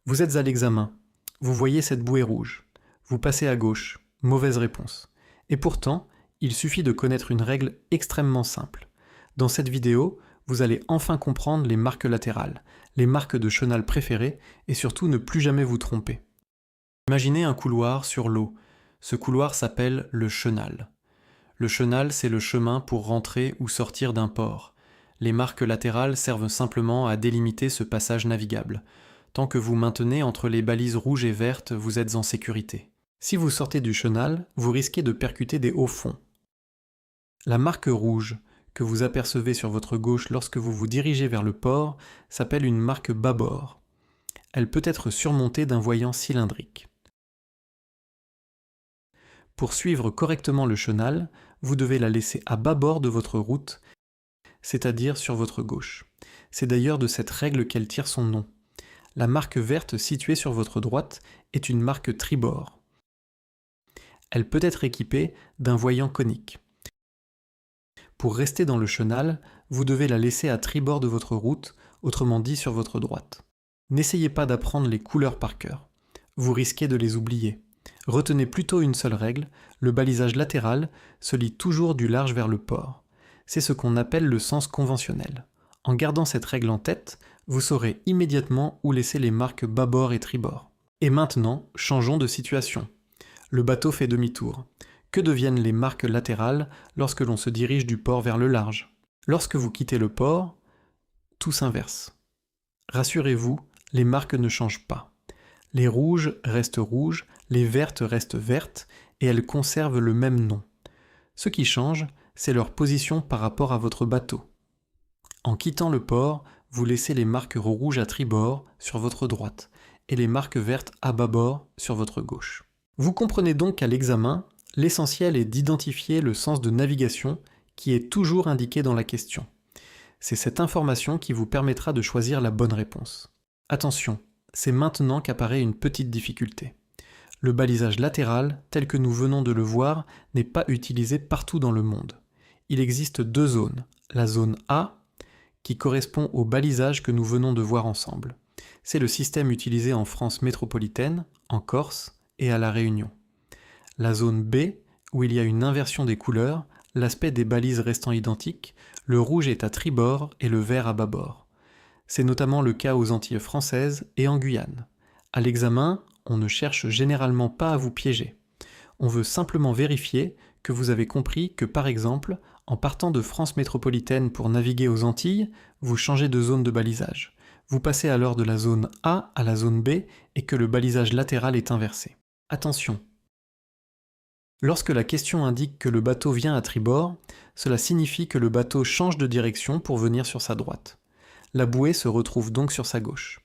Vous êtes à l'examen. Vous voyez cette bouée rouge. Vous passez à gauche. Mauvaise réponse. Et pourtant, il suffit de connaître une règle extrêmement simple. Dans cette vidéo, vous allez enfin comprendre les marques latérales, les marques de chenal préférées et surtout ne plus jamais vous tromper. Imaginez un couloir sur l'eau. Ce couloir s'appelle le chenal. Le chenal, c'est le chemin pour rentrer ou sortir d'un port. Les marques latérales servent simplement à délimiter ce passage navigable. Tant que vous maintenez entre les balises rouges et vertes, vous êtes en sécurité. Si vous sortez du chenal, vous risquez de percuter des hauts fonds. La marque rouge, que vous apercevez sur votre gauche lorsque vous vous dirigez vers le port, s'appelle une marque bâbord. Elle peut être surmontée d'un voyant cylindrique. Pour suivre correctement le chenal, vous devez la laisser à bâbord de votre route, c'est-à-dire sur votre gauche. C'est d'ailleurs de cette règle qu'elle tire son nom. La marque verte située sur votre droite est une marque tribord. Elle peut être équipée d'un voyant conique. Pour rester dans le chenal, vous devez la laisser à tribord de votre route, autrement dit sur votre droite. N'essayez pas d'apprendre les couleurs par cœur. Vous risquez de les oublier. Retenez plutôt une seule règle, le balisage latéral se lie toujours du large vers le port. C'est ce qu'on appelle le sens conventionnel. En gardant cette règle en tête, vous saurez immédiatement où laisser les marques bâbord et tribord. Et maintenant, changeons de situation. Le bateau fait demi-tour. Que deviennent les marques latérales lorsque l'on se dirige du port vers le large? Lorsque vous quittez le port, tout s'inverse. Rassurez-vous, les marques ne changent pas. Les rouges restent rouges, les vertes restent vertes, et elles conservent le même nom. Ce qui change, c'est leur position par rapport à votre bateau. En quittant le port, vous laissez les marques rouges à tribord sur votre droite et les marques vertes à bâbord sur votre gauche. Vous comprenez donc qu'à l'examen, l'essentiel est d'identifier le sens de navigation qui est toujours indiqué dans la question. C'est cette information qui vous permettra de choisir la bonne réponse. Attention, c'est maintenant qu'apparaît une petite difficulté. Le balisage latéral, tel que nous venons de le voir, n'est pas utilisé partout dans le monde. Il existe deux zones, la zone A, qui correspond au balisage que nous venons de voir ensemble. C'est le système utilisé en France métropolitaine, en Corse et à La Réunion. La zone B, où il y a une inversion des couleurs, l'aspect des balises restant identique, le rouge est à tribord et le vert à bâbord. C'est notamment le cas aux Antilles françaises et en Guyane. À l'examen, on ne cherche généralement pas à vous piéger. On veut simplement vérifier que vous avez compris que, par exemple, en partant de France métropolitaine pour naviguer aux Antilles, vous changez de zone de balisage. Vous passez alors de la zone A à la zone B et que le balisage latéral est inversé. Attention! Lorsque la question indique que le bateau vient à tribord, cela signifie que le bateau change de direction pour venir sur sa droite. La bouée se retrouve donc sur sa gauche.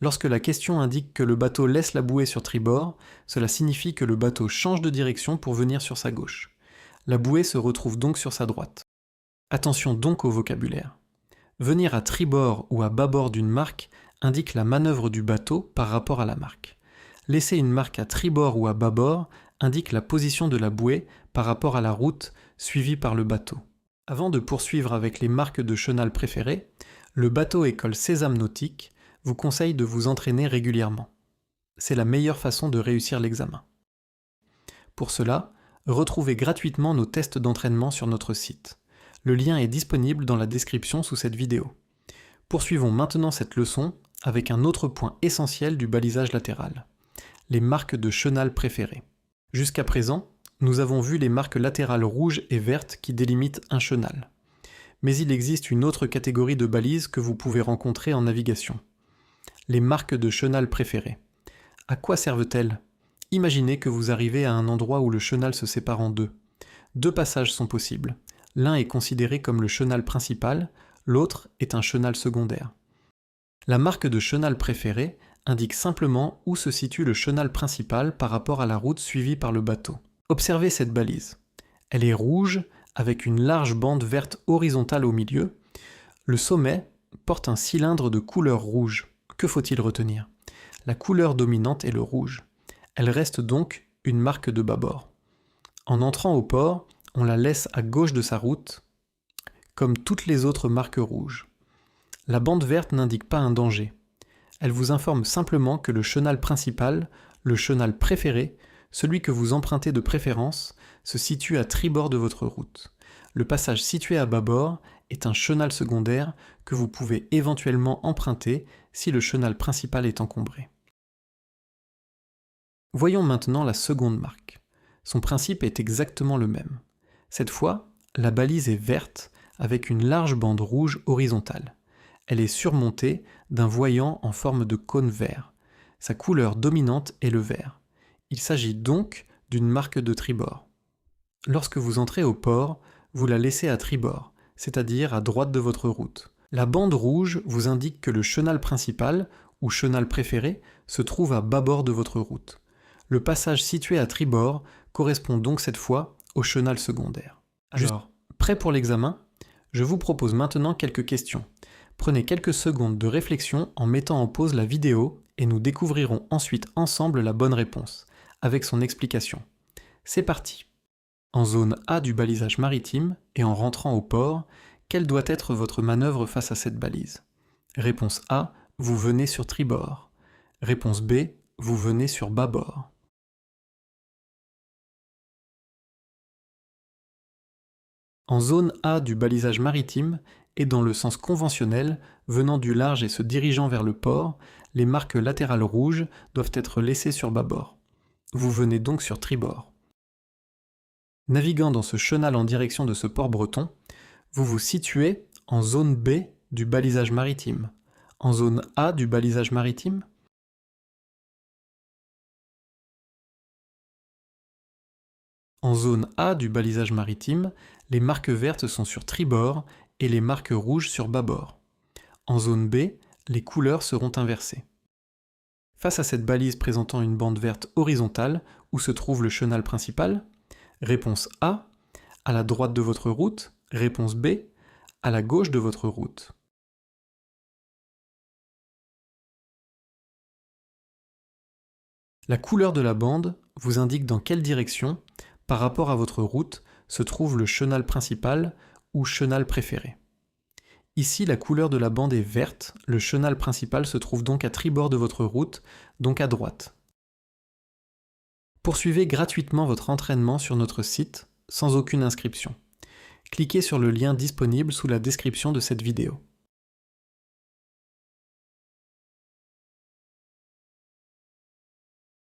Lorsque la question indique que le bateau laisse la bouée sur tribord, cela signifie que le bateau change de direction pour venir sur sa gauche. La bouée se retrouve donc sur sa droite. Attention donc au vocabulaire. Venir à tribord ou à bâbord d'une marque indique la manœuvre du bateau par rapport à la marque. Laisser une marque à tribord ou à bâbord indique la position de la bouée par rapport à la route suivie par le bateau. Avant de poursuivre avec les marques de chenal préférées, le bateau école Sésame Nautique vous conseille de vous entraîner régulièrement. C'est la meilleure façon de réussir l'examen. Pour cela, retrouvez gratuitement nos tests d'entraînement sur notre site. Le lien est disponible dans la description sous cette vidéo. Poursuivons maintenant cette leçon avec un autre point essentiel du balisage latéral, les marques de chenal préférées. Jusqu'à présent, nous avons vu les marques latérales rouges et vertes qui délimitent un chenal. Mais il existe une autre catégorie de balises que vous pouvez rencontrer en navigation. Les marques de chenal préférées. À quoi servent-elles? Imaginez que vous arrivez à un endroit où le chenal se sépare en deux. Deux passages sont possibles. L'un est considéré comme le chenal principal, l'autre est un chenal secondaire. La marque de chenal préférée indique simplement où se situe le chenal principal par rapport à la route suivie par le bateau. Observez cette balise. Elle est rouge avec une large bande verte horizontale au milieu. Le sommet porte un cylindre de couleur rouge. Que faut-il retenir? La couleur dominante est le rouge. Elle reste donc une marque de bâbord. En entrant au port, on la laisse à gauche de sa route, comme toutes les autres marques rouges. La bande verte n'indique pas un danger. Elle vous informe simplement que le chenal principal, le chenal préféré, celui que vous empruntez de préférence, se situe à tribord de votre route. Le passage situé à bâbord est un chenal secondaire que vous pouvez éventuellement emprunter si le chenal principal est encombré. Voyons maintenant la seconde marque. Son principe est exactement le même. Cette fois, la balise est verte avec une large bande rouge horizontale. Elle est surmontée d'un voyant en forme de cône vert. Sa couleur dominante est le vert. Il s'agit donc d'une marque de tribord. Lorsque vous entrez au port, vous la laissez à tribord, c'est-à-dire à droite de votre route. La bande rouge vous indique que le chenal principal, ou chenal préféré, se trouve à bâbord de votre route. Le passage situé à tribord correspond donc cette fois au chenal secondaire. Alors, prêt pour l'examen ? Je vous propose maintenant quelques questions. Prenez quelques secondes de réflexion en mettant en pause la vidéo et nous découvrirons ensuite ensemble la bonne réponse, avec son explication. C'est parti. En zone A du balisage maritime et en rentrant au port, quelle doit être votre manœuvre face à cette balise ? Réponse A, vous venez sur tribord. Réponse B, vous venez sur bâbord. En zone A du balisage maritime et dans le sens conventionnel, venant du large et se dirigeant vers le port, les marques latérales rouges doivent être laissées sur bâbord. Vous venez donc sur tribord. Naviguant dans ce chenal en direction de ce port breton, vous vous situez en zone B du balisage maritime. En zone A du balisage maritime ? En zone A du balisage maritime, les marques vertes sont sur tribord et les marques rouges sur bâbord. En zone B, les couleurs seront inversées. Face à cette balise présentant une bande verte horizontale, où se trouve le chenal principal ? Réponse A, à la droite de votre route. Réponse B, à la gauche de votre route. La couleur de la bande vous indique dans quelle direction, par rapport à votre route, se trouve le chenal principal ou chenal préféré. Ici, la couleur de la bande est verte, le chenal principal se trouve donc à tribord de votre route, donc à droite. Poursuivez gratuitement votre entraînement sur notre site, sans aucune inscription. Cliquez sur le lien disponible sous la description de cette vidéo.